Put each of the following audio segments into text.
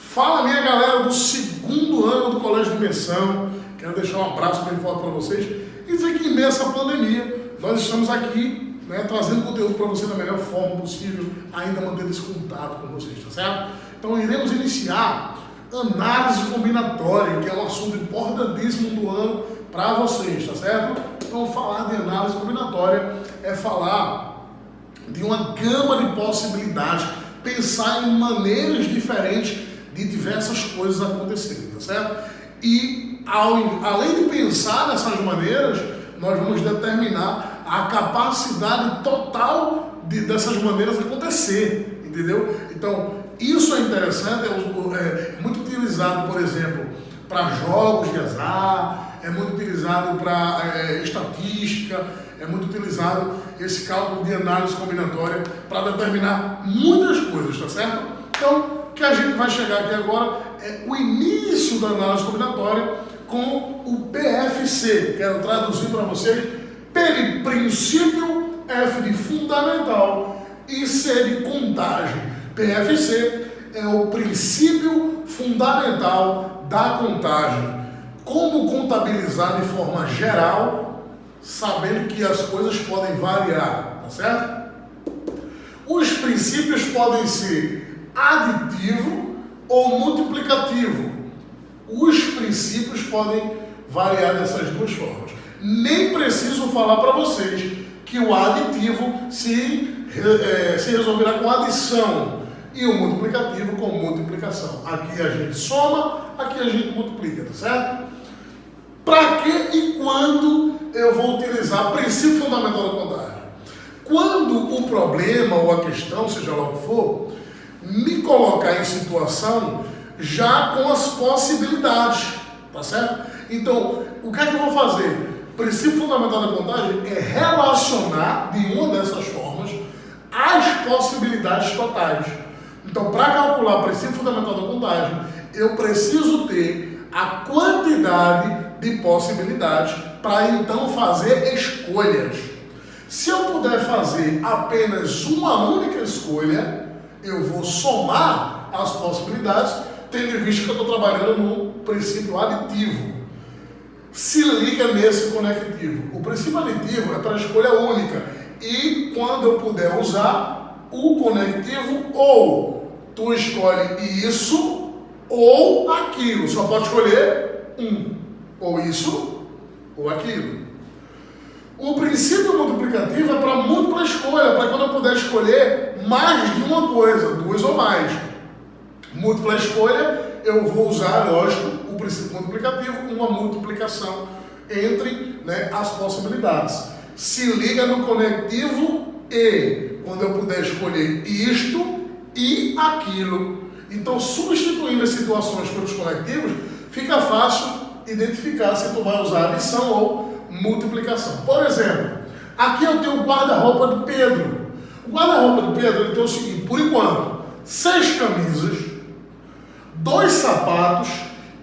Fala, minha galera do segundo ano do Colégio de Imersão. Quero deixar um abraço bem forte para vocês e dizer que em meio a essa pandemia, nós estamos aqui, trazendo conteúdo para você da melhor forma possível, ainda mantendo esse contato com vocês, tá certo? Então iremos iniciar análise combinatória, que é um assunto importantíssimo do ano para vocês, tá certo? Então falar de análise combinatória é falar de uma gama de possibilidades, pensar em maneiras diferentes de diversas coisas acontecerem, tá certo? E além de pensar nessas maneiras, nós vamos determinar a capacidade total dessas maneiras acontecer, entendeu? Então, isso é interessante, é muito utilizado, por exemplo, para jogos de azar, é muito utilizado para estatística, é muito utilizado esse cálculo de análise combinatória para determinar muitas coisas, tá certo? Então, o que a gente vai chegar aqui agora é o início da análise combinatória com o PFC. Quero traduzir para vocês: princípio, F de fundamental e C de contagem. PFC é o princípio fundamental da contagem. Como contabilizar de forma geral, sabendo que as coisas podem variar, tá certo? Os princípios podem ser aditivo ou multiplicativo. Os princípios podem variar dessas duas formas. Nem preciso falar para vocês que o aditivo se resolverá com adição e o multiplicativo com multiplicação. Aqui a gente soma, aqui a gente multiplica, tá certo? Para que e quando eu vou utilizar o princípio fundamental da contagem? Quando o problema ou a questão, seja lá o que for, me colocar em situação já com as possibilidades, tá certo? Então, o que é que eu vou fazer? O princípio fundamental da contagem é relacionar de uma dessas formas as possibilidades totais. Então, para calcular o princípio fundamental da contagem, eu preciso ter a quantidade de possibilidades para então fazer escolhas. Se eu puder fazer apenas uma única escolha, eu vou somar as possibilidades, tendo em vista que eu estou trabalhando no princípio aditivo. Se liga nesse conectivo. O princípio aditivo é para escolha única. E quando eu puder usar o conectivo, ou tu escolhe isso ou aquilo. Só pode escolher um. Ou isso ou aquilo. O princípio multiplicativo é para múltipla escolha, para quando eu puder escolher mais de uma coisa, duas ou mais. Múltipla escolha, eu vou usar, lógico, o princípio multiplicativo, uma multiplicação entre as possibilidades. Se liga no conectivo e, quando eu puder escolher isto e aquilo. Então, substituindo as situações pelos conectivos, fica fácil identificar se tu vai usar adição ou multiplicação. Por exemplo, aqui eu tenho o guarda-roupa de Pedro. O guarda-roupa de Pedro ele tem o seguinte: por enquanto, 6 camisas, 2 sapatos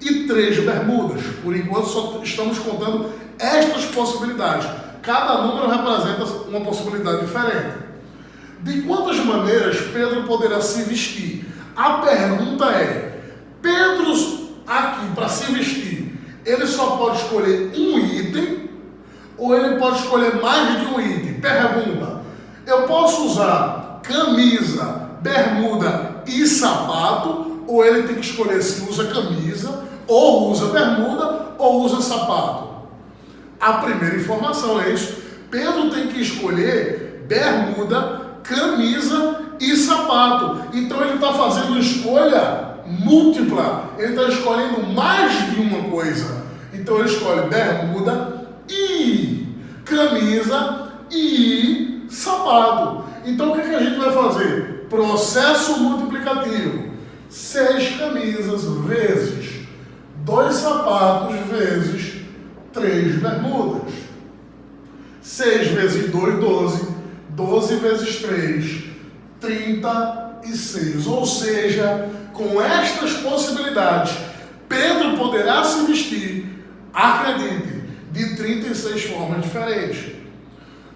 e 3 bermudas. Por enquanto, só estamos contando estas possibilidades. Cada número representa uma possibilidade diferente. De quantas maneiras Pedro poderá se vestir? A pergunta é: Pedro, aqui, para se vestir, ele só pode escolher um item ou ele pode escolher mais de um item? Pergunta: eu posso usar camisa, bermuda e sapato, ou ele tem que escolher se usa camisa, ou usa bermuda, ou usa sapato? A primeira informação é isso. Pedro tem que escolher bermuda, camisa e sapato. Então ele está fazendo escolha múltipla. Ele está escolhendo mais de uma coisa. Então ele escolhe bermuda e camisa e sapato. Então o que a gente vai fazer? Processo multiplicativo. 6 camisas vezes 2 sapatos vezes 3 bermudas. 6 vezes 2, 12. 12 vezes 3, 36. Ou seja, com estas possibilidades, Pedro poderá se vestir, acredite, de 36 formas diferentes.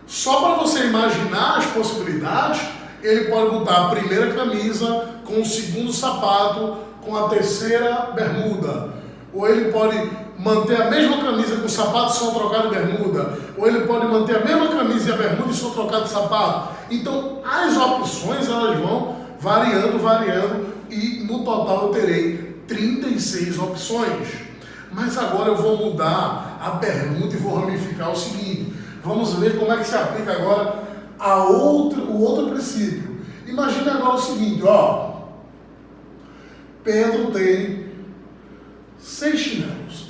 Só para você imaginar as possibilidades, ele pode botar a primeira camisa com o segundo sapato, com a terceira bermuda, ou ele pode manter a mesma camisa com sapato e só trocar de bermuda, ou ele pode manter a mesma camisa e a bermuda e só trocar de sapato. Então, as opções elas vão variando, e no total eu terei 36 opções. Mas agora eu vou mudar a pergunta e vou ramificar o seguinte. Vamos ver como é que se aplica agora o outro princípio. Imagine agora o seguinte, ó. Pedro tem 3 chinelos,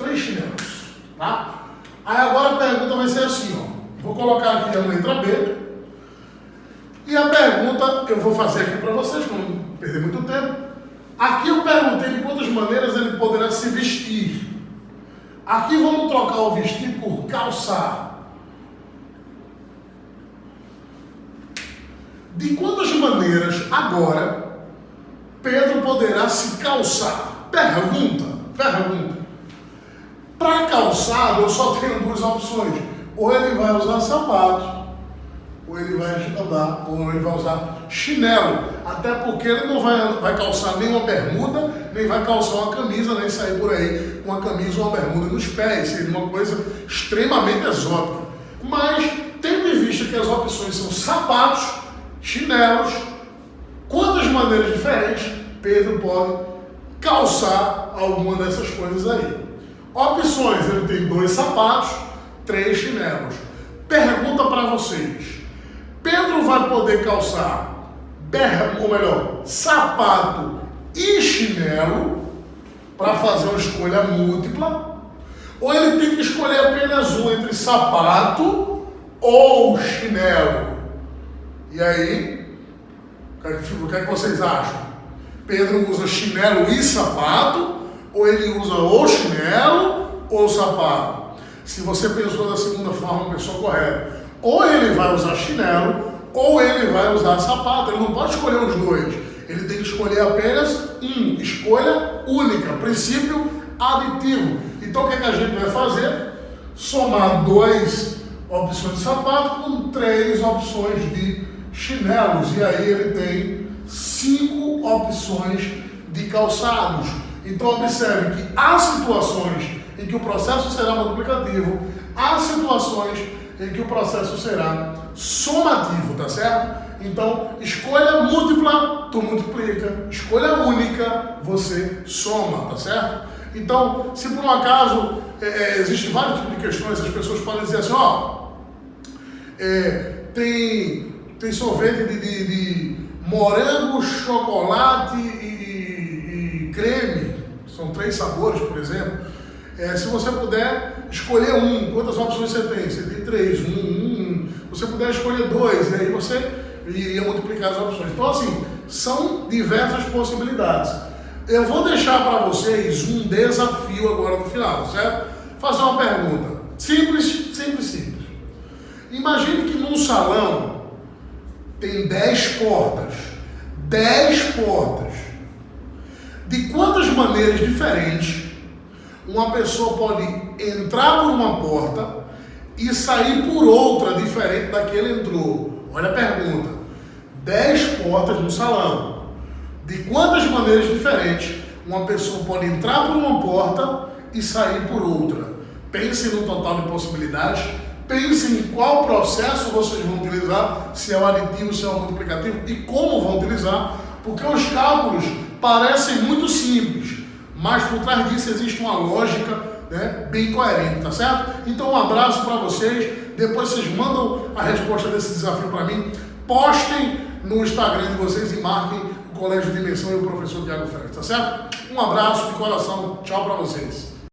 tá? Aí agora a pergunta vai ser assim, ó. Vou colocar aqui a letra B. E a pergunta eu vou fazer aqui para vocês, para não perder muito tempo. Aqui eu perguntei de quantas maneiras ele poderá se vestir. Aqui vamos trocar o vestir por calçar. De quantas maneiras agora Pedro poderá se calçar? Pergunta. Para calçado eu só tenho 2 opções. Ou ele vai usar sapato, ou ele vai andar, ou ele vai usar chinelo. Até porque ele não vai calçar nem uma bermuda, nem vai calçar uma camisa, nem sair por aí com uma camisa ou uma bermuda nos pés. Seria uma coisa extremamente exótica. Mas, tendo em vista que as opções são sapatos, chinelos, quantas maneiras diferentes Pedro pode calçar alguma dessas coisas aí? Opções, ele tem 2 sapatos, 3 chinelos. Pergunta para vocês. Pedro vai poder calçar, sapato e chinelo para fazer uma escolha múltipla? Ou ele tem que escolher apenas um entre sapato ou chinelo? E aí, o que é que vocês acham? Pedro usa chinelo e sapato? Ou ele usa ou chinelo ou sapato? Se você pensou da segunda forma, pensou correto. Ou ele vai usar chinelo, ou ele vai usar sapato. Ele não pode escolher os 2. Ele tem que escolher apenas um. Escolha única. Princípio aditivo. Então o que a gente vai fazer? Somar 2 opções de sapato com 3 opções de chinelos. E aí ele tem 5 opções de calçados. Então observe que há situações em que o processo será multiplicativo, há situações em que o processo será somativo, tá certo? Então, escolha múltipla, tu multiplica. Escolha única, você soma, tá certo? Então, se por um acaso existem vários tipos de questões, as pessoas podem dizer assim, ó, tem sorvete de morango, chocolate e creme, são 3 sabores, por exemplo. Se você puder escolher um, quantas opções você tem? Você tem 3, Você puder escolher 2, e aí você iria multiplicar as opções. Então, assim, são diversas possibilidades. Eu vou deixar para vocês um desafio agora no final, certo? Fazer uma pergunta. Simples. Imagine que num salão tem 10 portas. 10 portas. De quantas maneiras diferentes uma pessoa pode entrar por uma porta e sair por outra diferente da que ele entrou? Olha a pergunta. 10 portas no salão. De quantas maneiras diferentes uma pessoa pode entrar por uma porta e sair por outra? Pensem no total de possibilidades. Pensem em qual processo vocês vão utilizar, se é o aditivo, se é o multiplicativo e como vão utilizar, porque os cálculos parecem muito simples, mas por trás disso existe uma lógica, né, bem coerente, tá certo? Então um abraço para vocês, depois vocês mandam a resposta desse desafio para mim, postem no Instagram de vocês e marquem o Colégio Dimensão e o professor Tiago Félix, tá certo? Um abraço de coração, tchau para vocês.